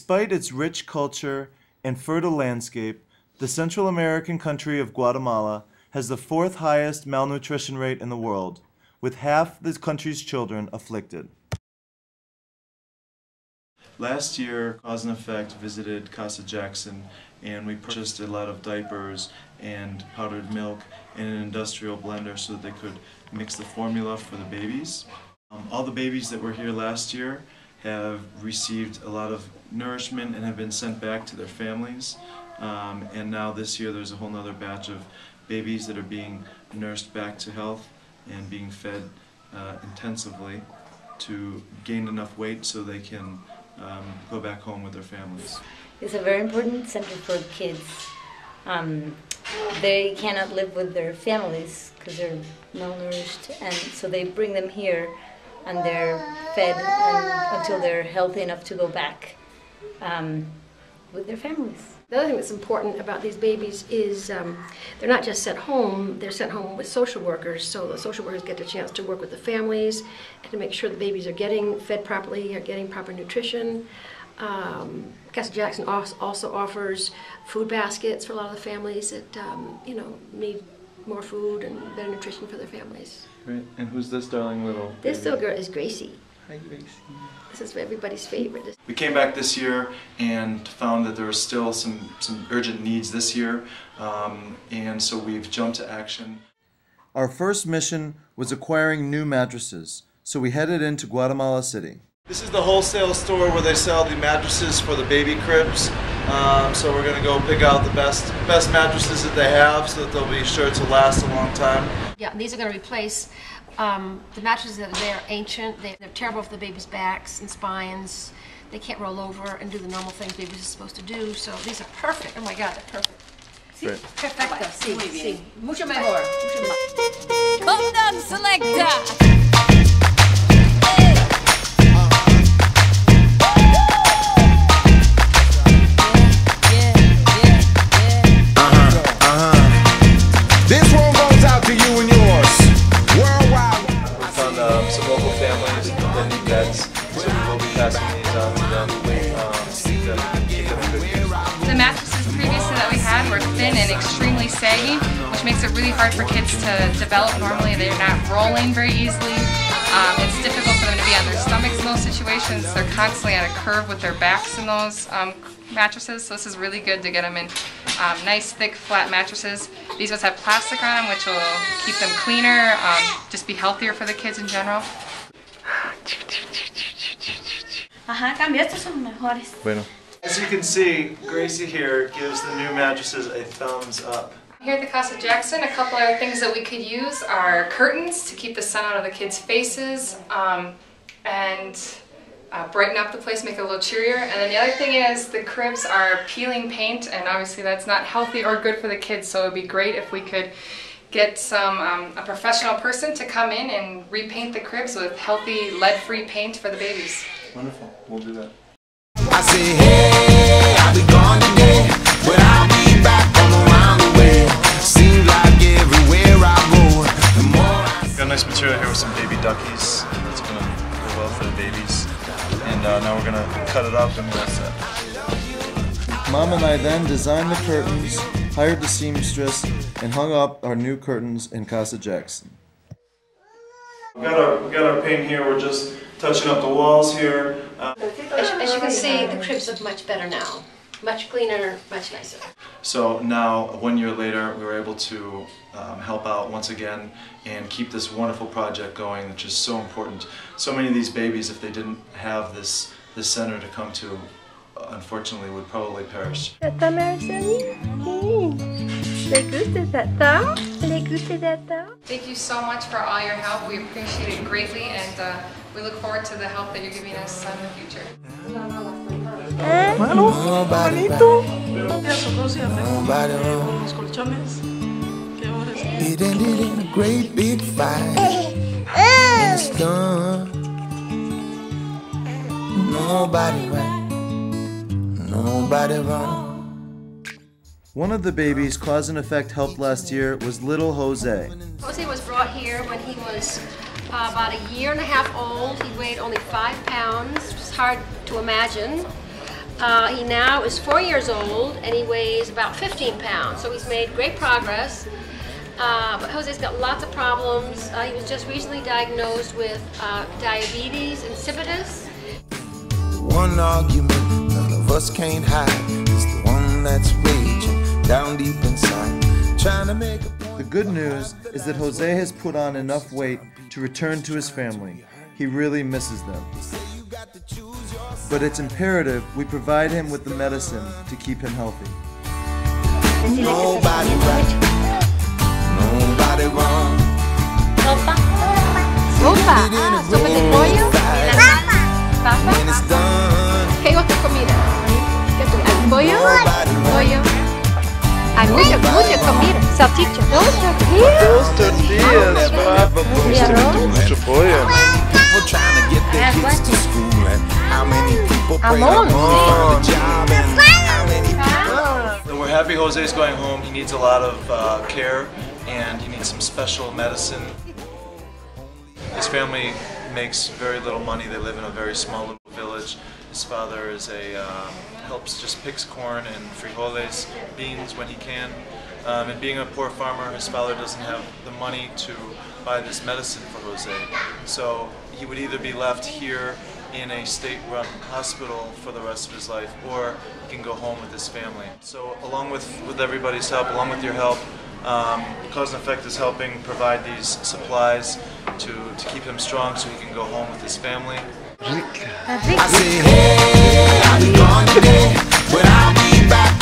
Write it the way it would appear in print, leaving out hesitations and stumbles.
Despite its rich culture and fertile landscape, the Central American country of Guatemala has the fourth highest malnutrition rate in the world, with half the country's children afflicted. Last year, Cause and Effect visited Casa Jackson, and we purchased a lot of diapers and powdered milk in an industrial blender so that they could mix the formula for the babies. All the babies that were here last year have received a lot of nourishment and have been sent back to their families. And now this year there's a whole other batch of babies that are being nursed back to health and being fed intensively to gain enough weight so they can go back home with their families. It's a very important center for kids. They cannot live with their families because they're malnourished, and so they bring them here and they're fed until they're healthy enough to go back with their families. The other thing that's important about these babies is they're not just sent home, they're sent home with social workers, so the social workers get the chance to work with the families and to make sure the babies are getting fed properly, are getting proper nutrition. Casa Jackson also offers food baskets for a lot of the families that need more food and better nutrition for their families. Great. And who's this darling little baby? This little girl is Gracie. Hi, Gracie. This is everybody's favorite. We came back this year and found that there were still some urgent needs this year, and so we've jumped to action. Our first mission was acquiring new mattresses, so we headed into Guatemala City. This is the wholesale store where they sell the mattresses for the baby cribs, so we're going to go pick out the best mattresses that they have so that they'll be sure to last a long time. Yeah, these are going to replace the mattresses that are there, ancient. They're terrible for the baby's backs and spines. They can't roll over and do the normal things babies are supposed to do, so these are perfect. Oh my God, they're perfect. Great. Perfecto, sí, sí. Mucho mejor. Mucho más. Hold on, selector. This one goes out to you and yours. Worldwide. We found some local families that need beds, so we will be passing these on to them to keep them in good condition. The mattresses previously that we had were thin and extremely saggy, which makes it really hard for kids to develop normally. They're not rolling very easily. It's difficult for them to be on their stomachs in those situations. They're constantly on a curve with their backs in those mattresses, so this is really good to get them in nice, thick, flat mattresses. These ones have plastic on them, which will keep them cleaner, just be healthier for the kids in general. Bueno. As you can see, Gracie here gives the new mattresses a thumbs up. Here at the Casa Jackson, a couple other things that we could use are curtains to keep the sun out of the kids' faces and brighten up the place, make it a little cheerier. And then the other thing is the cribs are peeling paint, and obviously that's not healthy or good for the kids, so it would be great if we could get a professional person to come in and repaint the cribs with healthy lead-free paint for the babies. Wonderful, we'll do that. I say, hey, I'll be gone today, but I'll be back from around the way. Seems like everywhere I go, the more I Got a nice material here with some baby duckies. It's going to go well for the babies. And now we're going to cut it up and we're all set. Mom and I then designed the curtains, hired the seamstress, and hung up our new curtains in Casa Jackson. We got our paint here. We're just touching up the walls here. As you can see, the cribs look much better now. Much cleaner, much nicer. So now, 1 year later, we were able to help out once again and keep this wonderful project going, which is so important. So many of these babies, if they didn't have this center to come to, unfortunately would probably perish. Tata Marceline? Le gusta tata? Le gusta tata? Thank you so much for all your help. We appreciate it greatly, and we look forward to the help that you're giving us in the future. Nobody it ended in a great big fight. It's done. Nobody right, nobody wrong. One of the babies Cause and Effect helped last year was little Jose. José was brought here when he was about 1.5 years old. He weighed only 5 pounds. It's hard to imagine. He now is 4 years old and he weighs about 15 pounds, so he's made great progress. But Jose's got lots of problems. He was just recently diagnosed with diabetes insipidus. One argument none of us can't hide is the one that's raging down deep inside, trying to make a point. The good news is that Jose has put on enough weight to return to his family. He really misses them. But it's imperative we provide him with the medicine to keep him healthy. Nobody right, nobody wrong. Sopa. Sopa. ¿Sopa de pollo? When it's done, ¿Qué otra comida? ¿Qué tú? ¿Hay pollo? nobody right. Pollo. Hay mucha comida. Salchicha. Dos tortillas, mucho pollo. People trying to get their kids to school, and how many people pray Jamón. for the job, and how many people. And we're happy Jose's going home. He needs a lot of care, and he needs some special medicine. His family makes very little money. They live in a very small little village. His father is just picks corn and frijoles, beans when he can. And being a poor farmer, his father doesn't have the money to buy this medicine for Jose. So he would either be left here in a state-run hospital for the rest of his life, or he can go home with his family. So along with everybody's help, along with your help, Cause and Effect is helping provide these supplies to keep him strong so he can go home with his family. I say, hey, I'll be gone today, but I'll be back.